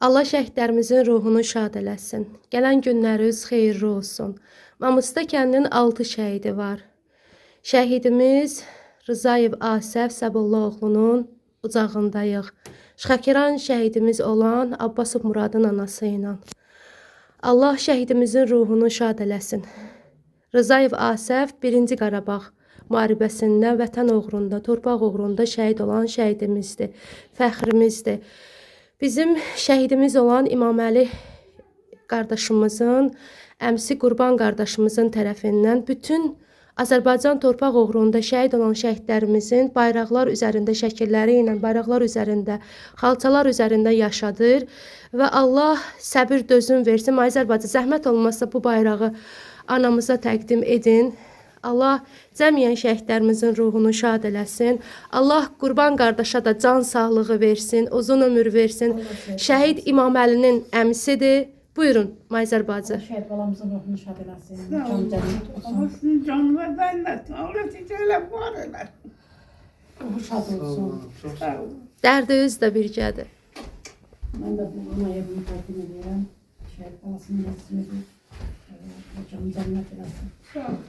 Allah şəhidlərimizin ruhunu şad eləsin. Gələn günləriniz xeyirli olsun. Mamusta kəndinin 6 şəhidi var. Şəhidimiz Rızayev Asəf Səbullaoğlunun ucağındayıq. Şəkiran şəhidimiz olan Abbasov Muradın anası ilə. Allah şəhidimizin ruhunu şad eləsin. Rızayev Asəf 1-ci Qarabağ müharibəsində vətən uğrunda, torpaq uğrunda şəhid olan şəhidimizdir, fəxrimizdir. Bizim şəhidimiz olan İmaməli qardaşımızın, əmsi Qurban qardaşımızın tərəfindən bütün Azərbaycan torpaq uğrunda şəhid olan şəhidlərimizin bayraqlar üzərində şəkilləri ilə, bayraqlar üzərində, xalçalar üzərində yaşadır və Allah səbir dözüm versin. Azərbaycan zəhmət olmazsa bu bayrağı anamıza təqdim edin. Allah cəmiyyən şəhidlərimizin ruhunu şad eləsin. Allah Qurban qardaşa da can sağlığı versin, uzun ömür versin. Şəhid İmaməlinin əmisidir. Buyurun, Mayzər bacı. Şəhid balamızın ruhunu şad eləsin. Allah sizin canınızı verməsin. Allah sizə elə var elə. Ruhu şad olsun. Sağ olun. Dərdiniz də birgədir. Mən də bu anaya bunu təqdim edirəm. Şəhid balasının rəsmidir. Hocam cənnət eləsin. Sağ olun.